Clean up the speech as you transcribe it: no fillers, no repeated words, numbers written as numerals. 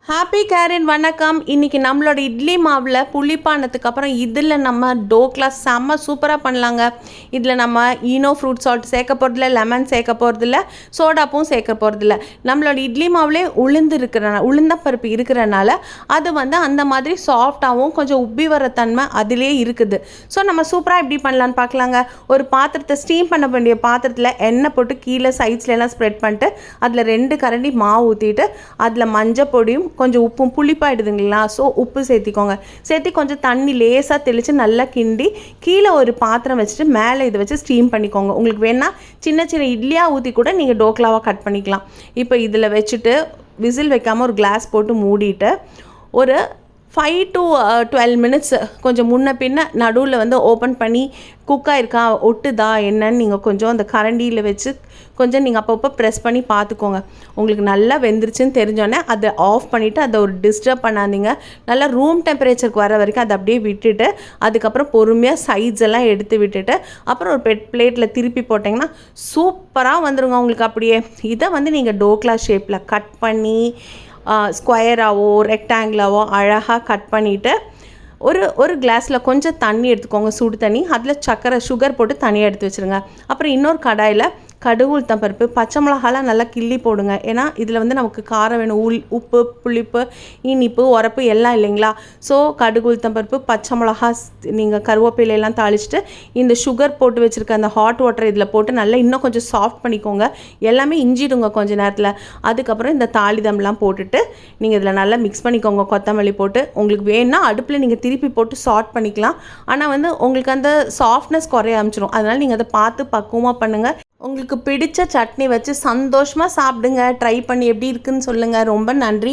Happy கேரின் வணக்கம். இன்றைக்கி நம்மளோட இட்லி மாவில் புளிப்பானதுக்கு அப்புறம் இதில் நம்ம டோக்லா செம்ம சூப்பராக பண்ணலாங்க. இதில் நம்ம ஈனோ ஃப்ரூட் சால்ட் சேர்க்க போகிறதில்ல, லெமன் சேர்க்க போகிறதில்ல, சோடாப்பும் சேர்க்க போகிறதில்ல. நம்மளோட இட்லி மாவுலே உளுந்தப்பருப்பு இருக்கிறனால அது அந்த மாதிரி சாஃப்டாகவும் கொஞ்சம் உப்பி வர தன்மை அதிலே இருக்குது. ஸோ நம்ம சூப்பராக எப்படி பண்ணலான்னு பார்க்கலாங்க. ஒரு பாத்திரத்தை ஸ்டீம் பண்ண வேண்டிய பாத்திரத்தில் எண்ணெய் போட்டு கீழே சைட்ஸ்லாம் ஸ்ப்ரெட் பண்ணிட்டு அதில் 2 கரண்டி மாவு ஊற்றிட்டு அதில் மஞ்சள் பொடியும் கொஞ்சம் உப்பும் புளிப்பாயிடுதுங்களா, ஸோ உப்பு சேர்த்தி கொஞ்சம் தண்ணி லேசாக தெளித்து நல்லா கிண்டி கீழே ஒரு பாத்திரம் வச்சுட்டு மேலே இதை வச்சு ஸ்டீம் பண்ணிக்கோங்க. உங்களுக்கு வேணால் சின்ன சின்ன இட்லியாக ஊற்றி கூட நீங்கள் டோக்லாவாக கட் பண்ணிக்கலாம். இப்போ இதில் வச்சுட்டு விசில் வைக்காமல் ஒரு கிளாஸ் போட்டு மூடிட்டு ஒரு 5 to 12 மினிட்ஸ் கொஞ்சம் முன்ன பின்ன நடுவில் ஓப்பன் பண்ணி குக்காக இருக்கா ஒட்டுதா என்னன்னு நீங்கள் கொஞ்சம் அந்த கரண்டியில் வச்சு கொஞ்சம் நீங்கள் அப்பப்போ ப்ரெஸ் பண்ணி பார்த்துக்கோங்க. உங்களுக்கு நல்லா வெந்துருச்சுன்னு தெரிஞ்சோடனே அதை ஆஃப் பண்ணிவிட்டு அதை ஒரு டிஸ்டர்ப் பண்ணாதீங்க. நல்லா ரூம் டெம்பரேச்சருக்கு வர வரைக்கும் அதை அப்படியே விட்டுட்டு அதுக்கப்புறம் பொறுமையாக சைட்ஸ் எல்லாம் எடுத்து விட்டுட்டு அப்புறம் ஒரு பிளேட்டில் திருப்பி போட்டிங்கன்னா சூப்பராக வந்துடுங்க உங்களுக்கு. அப்படியே இதை நீங்கள் டோக்லா ஷேப்பில் கட் பண்ணி ஸ்கொயராகவோ ரெக்டாங்கிளாவோ அழகாக கட் பண்ணிவிட்டு ஒரு கிளாஸில் கொஞ்சம் தண்ணி எடுத்துக்கோங்க, சுடு தண்ணி. அதில் சுகர் போட்டு தனியாக எடுத்து வச்சுருங்க. அப்புறம் இன்னொரு கடாயில் கடுகு உளுத்தம் பருப்பு பச்சை மிளகாலாம் நல்லா கிள்ளி போடுங்க. ஏன்னா இதில் நமக்கு காரம் வேணும், உப்பு புளிப்பு இனிப்பு உரப்பு எல்லாம் இல்லைங்களா. ஸோ கடுகு உளுத்தம் பருப்பு பச்சை மிளகா நீங்கள் கருவேப்பிலையெல்லாம் தாளிச்சிட்டு இந்த சுகர் போட்டு வச்சுருக்க அந்த ஹாட் வாட்டர் இதில் போட்டு நல்லா இன்னும் கொஞ்சம் சாஃப்ட் பண்ணிக்கோங்க. எல்லாமே இஞ்சிடுங்க கொஞ்சம் நேரத்தில். அதுக்கப்புறம் இந்த தாளிதம்லாம் போட்டுட்டு நீங்கள் இதில் நல்லா மிக்ஸ் பண்ணிக்கோங்க. கொத்தமல்லி போட்டு உங்களுக்கு வேணும்னா அடுப்பில் நீங்கள் திருப்பி போட்டு சாட் பண்ணிக்கலாம். ஆனால் உங்களுக்கு அந்த சாஃப்ட்னஸ் குறைய ஆரம்பிச்சிடும். அதனால் நீங்கள் அதை பார்த்து பக்குவமாக பண்ணுங்கள். உங்களுக்கு பிடிச்ச சட்னி வச்சு சந்தோஷமாக சாப்பிடுங்க. ட்ரை பண்ணி எப்படி இருக்குன்னு சொல்லுங்கள். ரொம்ப நன்றி.